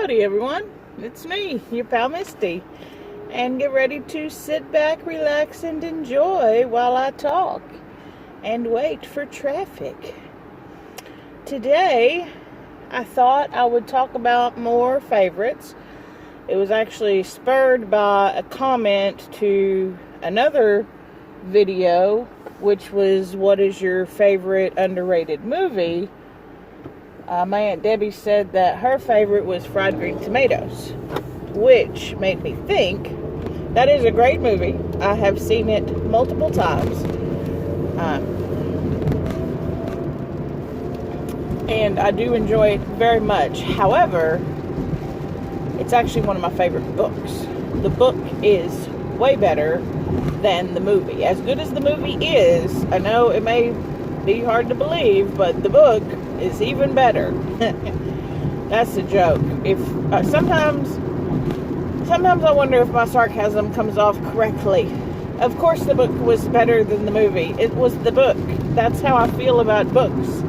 Howdy everyone, it's me, your pal Misty, and get ready to sit back, relax, and enjoy while I talk and wait for traffic. Today, I thought I would talk about more favorites. It was actually spurred by a comment to another video, which was, what is your favorite underrated movie? My Aunt Debbie said that her favorite was Fried Green Tomatoes, which made me think that is a great movie. I have seen it multiple times. And I do enjoy it very much. However, it's actually one of my favorite books. The book is way better than the movie. As good as the movie is, I know it may be hard to believe, but the book is even better. That's a joke. If sometimes I wonder if my sarcasm comes off correctly. Of course the book was better than the movie. It was the book. That's how I feel about books.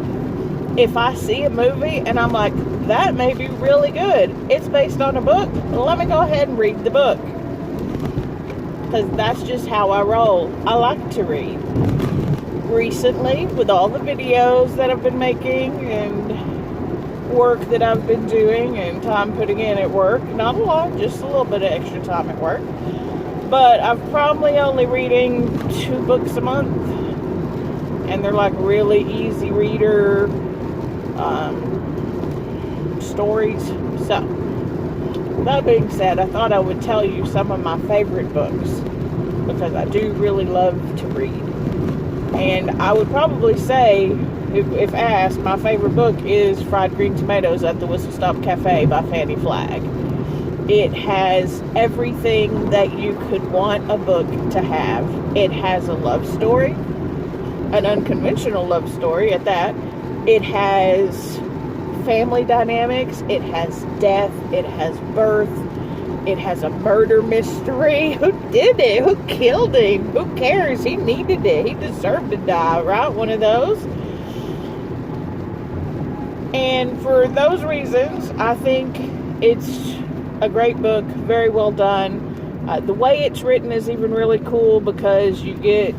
If I see a movie and I'm like, that may be really good, it's based on a book, let me go ahead and read the book. Because that's just how I roll. I like to read. Recently, with all the videos that I've been making and work that I've been doing and time putting in at work, not a lot, just a little bit of extra time at work, but I'm probably only reading 2 books a month, and they're like really easy reader stories. So that being said, I thought I would tell you some of my favorite books, because I do really love to read. And I would probably say, if asked, my favorite book is Fried Green Tomatoes at the Whistle Stop Cafe by Fannie Flagg. It has everything that you could want a book to have. It has a love story, an unconventional love story at that. It has family dynamics. It has death. It has birth. It has a murder mystery. Who did it? Who killed him? Who cares? He needed it. He deserved to die, right? One of those. And for those reasons, I think it's a great book. Very well done. The way it's written is even really cool, because you get,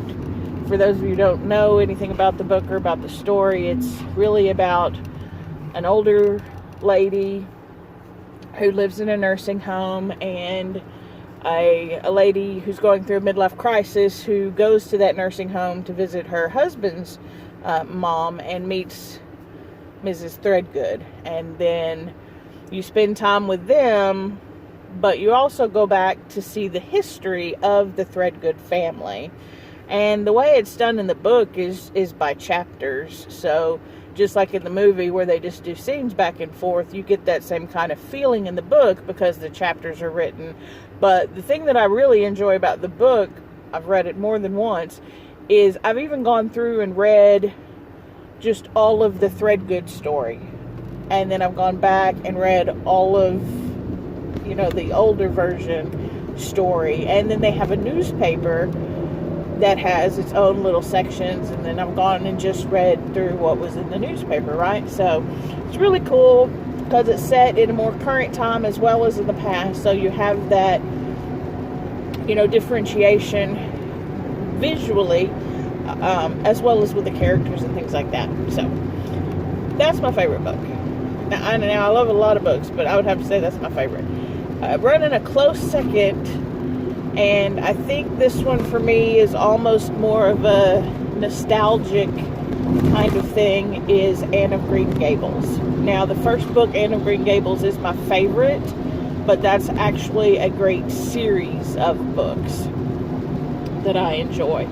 for those of you who don't know anything about the book or about the story, it's really about an older lady who lives in a nursing home, and a lady who's going through a midlife crisis who goes to that nursing home to visit her husband's mom and meets Mrs. Threadgood. And then you spend time with them, but you also go back to see the history of the Threadgood family. And the way it's done in the book is by chapters. So just like in the movie where they just do scenes back and forth, you get that same kind of feeling in the book because the chapters are written. But the thing that I really enjoy about the book, I've read it more than once, is I've even gone through and read just all of the Threadgood story. And then I've gone back and read all of, the older version story. And then they have a newspaper that has its own little sections, and then I've gone and just read through what was in the newspaper, right? So it's really cool because it's set in a more current time as well as in the past, so you have that differentiation visually, as well as with the characters and things like that. So that's my favorite book. Now I love a lot of books, but I would have to say that's my favorite. Running a close second, and I think this one for me is almost more of a nostalgic kind of thing, is Anne of Green Gables. Now, the first book, Anne of Green Gables, is my favorite, but that's actually a great series of books that I enjoy.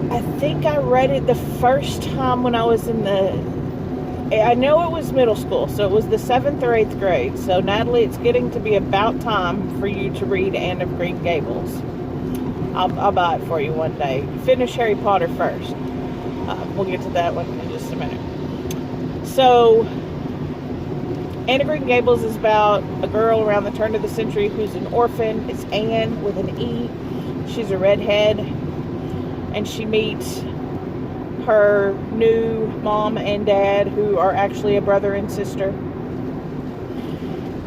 I think I read it the first time when I was I know it was middle school, so it was the 7th or 8th grade. So, Natalie, it's getting to be about time for you to read Anne of Green Gables. I'll buy it for you one day. Finish Harry Potter first. We'll get to that one in just a minute. So, Anne of Green Gables is about a girl around the turn of the century who's an orphan. It's Anne with an E. She's a redhead, and she meets her new mom and dad, who are actually a brother and sister.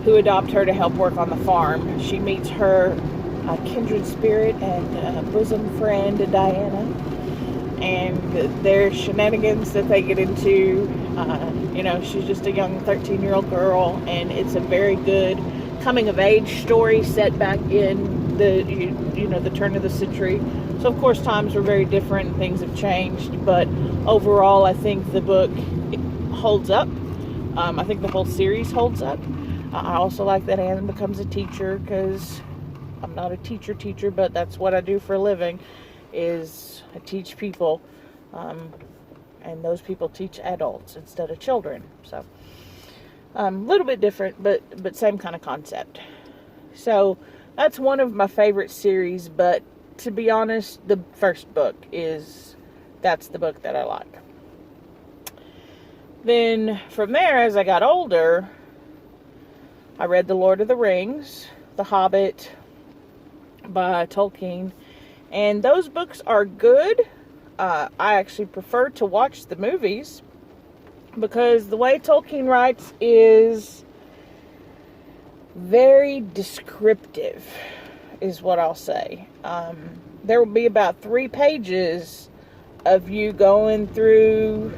who adopt her to help work on the farm. She meets her kindred spirit and bosom friend, Diana, and their shenanigans that they get into. She's just a young 13-year-old girl, and it's a very good coming-of-age story set back in the turn of the century. So, of course, times were very different, things have changed, but overall, I think the book holds up. I think the whole series holds up. I also like that Anne becomes a teacher, because I'm not a teacher, but that's what I do for a living, is I teach people, and those people teach adults instead of children. So, a little bit different, but same kind of concept. So, that's one of my favorite series, but to be honest, the first book that's the book that I like. Then, from there, as I got older, I read The Lord of the Rings, The Hobbit by Tolkien, and those books are good. I actually prefer to watch the movies, because the way Tolkien writes is very descriptive, is what I'll say. There will be about 3 pages of you going through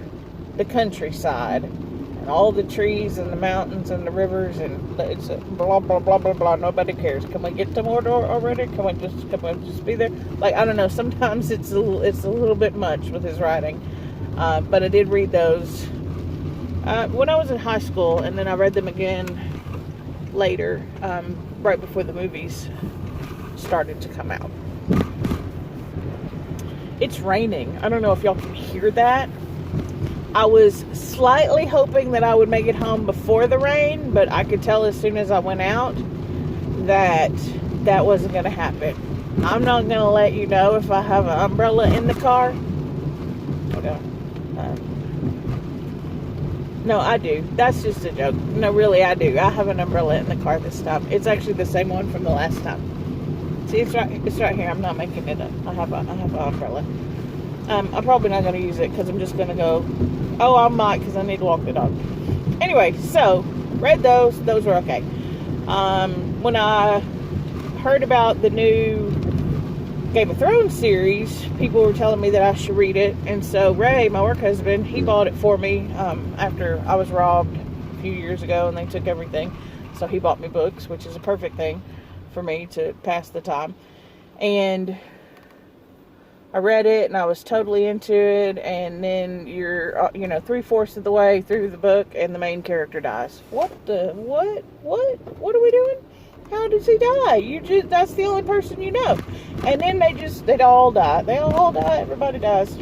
the countryside, and all the trees and the mountains and the rivers, and it's blah blah blah blah blah. Nobody cares. Can we get to Mordor already? Can we just be there? Like, I don't know. Sometimes it's a little bit much with his writing, but I did read those when I was in high school, and then I read them again later, right before the movies started to come out. It's raining. I don't know if y'all can hear that. I was slightly hoping that I would make it home before the rain, but I could tell as soon as I went out that wasn't going to happen. I'm not going to let you know if I have an umbrella in the car. No, I do. That's just a joke. No, really, I do. I have an umbrella in the car this time. It's actually the same one from the last time. See, it's right here. I'm not making it up. I have an umbrella. I'm probably not going to use it, because I'm just going to go, I might, because I need to walk the dog. Anyway, so, read those. Those were okay. When I heard about the new Game of Thrones series, people were telling me that I should read it. And so Ray, my work husband, he bought it for me after I was robbed a few years ago and they took everything. So he bought me books, which is a perfect thing for me to pass the time. And I read it and I was totally into it, and then you're 3/4 of the way through the book and the main character dies. What are we doing? How does he die? That's the only person you know. And then they all die. They all die. Everybody dies.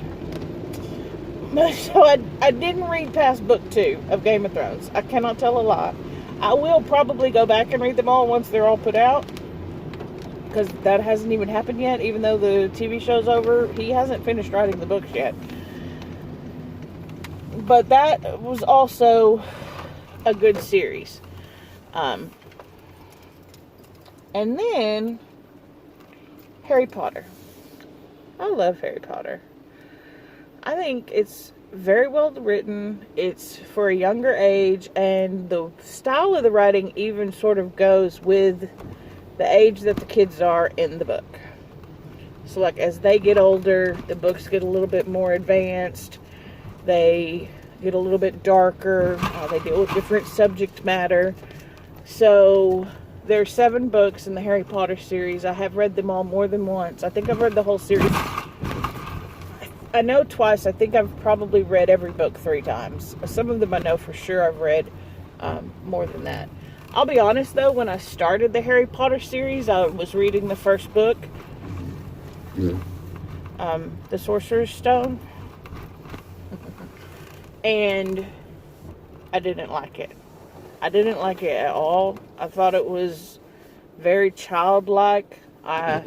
So I didn't read past book 2 of Game of Thrones. I cannot tell a lie. I will probably go back and read them all once they're all put out, because that hasn't even happened yet. Even though the TV show's over, he hasn't finished writing the books yet. But that was also a good series. And then Harry Potter. I love Harry Potter. I think it's very well written. It's for a younger age, and the style of the writing even sort of goes with the age that the kids are in the book. So, like, as they get older, the books get a little bit more advanced. They get a little bit darker. They deal with different subject matter. So, there are 7 books in the Harry Potter series. I have read them all more than once. I think I've read the whole series. I know twice. I think I've probably read every book 3 times. Some of them I know for sure I've read more than that. I'll be honest, though, when I started the Harry Potter series, I was reading the first book, The Sorcerer's Stone, and I didn't like it. I didn't like it at all. I thought it was very childlike. I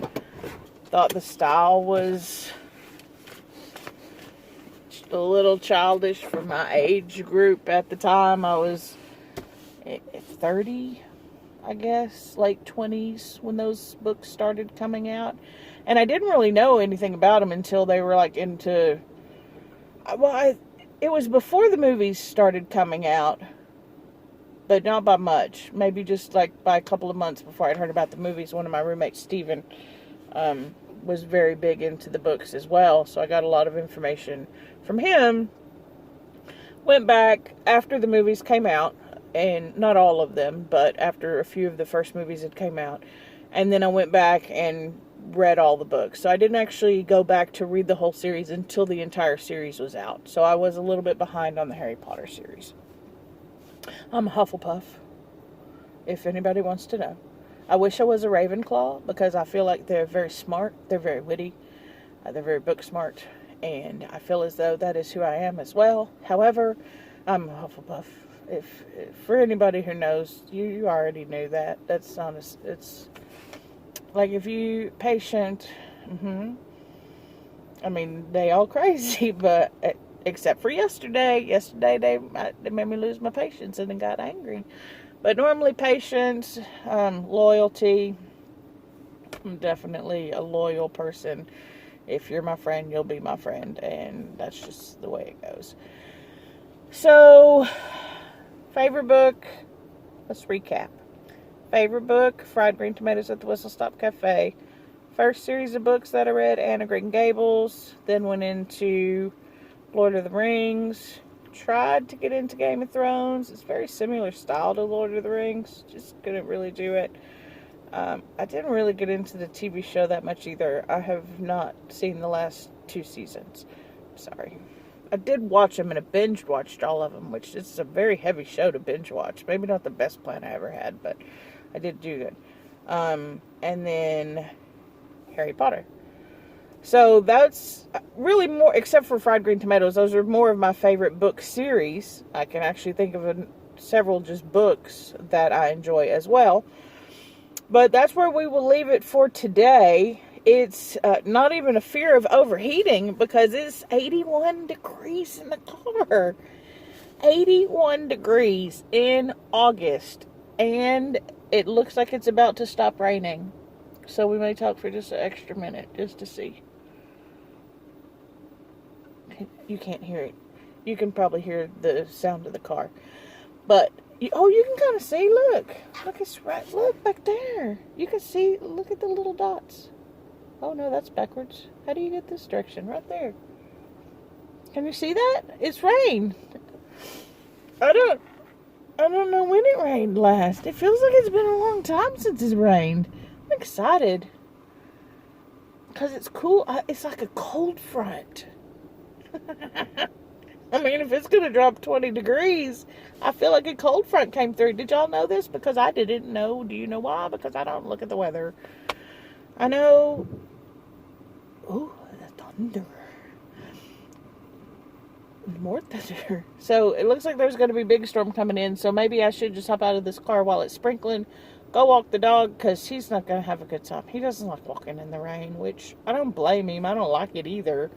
thought the style was just a little childish for my age group at the time. I was 30, I guess, late 20s when those books started coming out. And I didn't really know anything about them until they were like into, it was before the movies started coming out. but not by much. Maybe just like by a couple of months before I'd heard about the movies. One of my roommates, Steven, was very big into the books as well, so I got a lot of information from him. Went back after the movies came out, and not all of them, but after a few of the first movies had came out, and then I went back and read all the books. So I didn't actually go back to read the whole series until the entire series was out. So I was a little bit behind on the Harry Potter series. I'm a Hufflepuff, if anybody wants to know. I wish I was a Ravenclaw, because I feel like they're very smart, they're very witty, they're very book smart, and I feel as though that is who I am as well. However, I'm a Hufflepuff. If for anybody who knows, you already knew that. That's honest. It's like, if you patient, I mean, they all crazy, but except for yesterday. Yesterday they made me lose my patience and then got angry. But normally patience, loyalty. I'm definitely a loyal person. If you're my friend, you'll be my friend, and that's just the way it goes. So, favorite book, let's recap. Favorite book, Fried Green Tomatoes at the Whistle Stop Cafe. First series of books that I read, Anne of Green Gables. Then went into Lord of the Rings. Tried to get into Game of Thrones. It's very similar style to Lord of the Rings. Just couldn't really do it. I didn't really get into the TV show that much either. I have not seen the last 2 seasons. Sorry. I did watch them, and I binge watched all of them, which is a very heavy show to binge watch. Maybe not the best plan I ever had, but I did do good. And then Harry Potter. So that's really more, except for Fried Green Tomatoes, those are more of my favorite book series. I can actually think of several just books that I enjoy as well. But that's where we will leave it for today. It's not even a fear of overheating, because it's 81 degrees in the car. 81 degrees in August. And it looks like it's about to stop raining. So we may talk for just an extra minute, just to see. You can't hear it. You can probably hear the sound of the car. But, you can kind of see, look. Look, it's right, look back there. You can see, look at the little dots. Oh no, that's backwards. How do you get this direction? Right there. Can you see that? It's rain. I don't know when it rained last. It feels like it's been a long time since it's rained. I'm excited. Because it's cool. It's like a cold front. I mean, if it's going to drop 20 degrees, I feel like a cold front came through. Did y'all know this? Because I didn't know. Do you know why? Because I don't look at the weather. I know. Ooh, the thunder. More thunder. So, it looks like there's going to be a big storm coming in. So, maybe I should just hop out of this car while it's sprinkling. Go walk the dog, because he's not going to have a good time. He doesn't like walking in the rain, which I don't blame him. I don't like it either.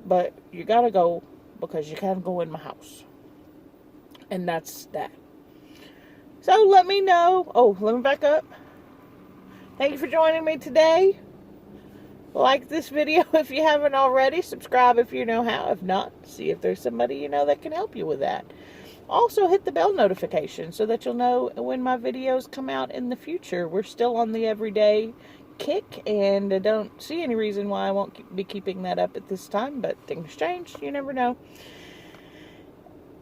But you got to go, because you can't go in my house. And that's that. So let me know. Oh, let me back up. Thank you for joining me today. Like this video if you haven't already. Subscribe if you know how. If not, see if there's somebody you know that can help you with that. Also, hit the bell notification so that you'll know when my videos come out in the future. We're still on the everyday kick, and I don't see any reason why I won't be keeping that up at this time, but things change. You never know.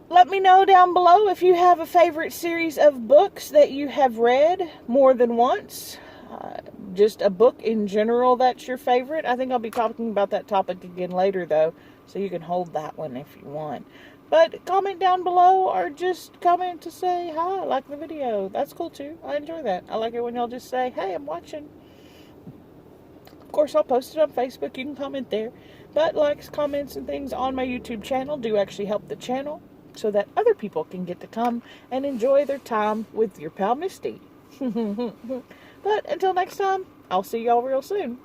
Let me know down below if you have a favorite series of books that you have read more than once. Just a book in general that's your favorite. I think I'll be talking about that topic again later, though, so you can hold that one if you want. But comment down below, or just comment to say, hi, I like the video. That's cool, too. I enjoy that. I like it when y'all just say, hey, I'm watching. Of course, I'll post it on Facebook. You can comment there. But likes, comments, and things on my YouTube channel do actually help the channel, so that other people can get to come and enjoy their time with your pal Misty. But until next time, I'll see y'all real soon.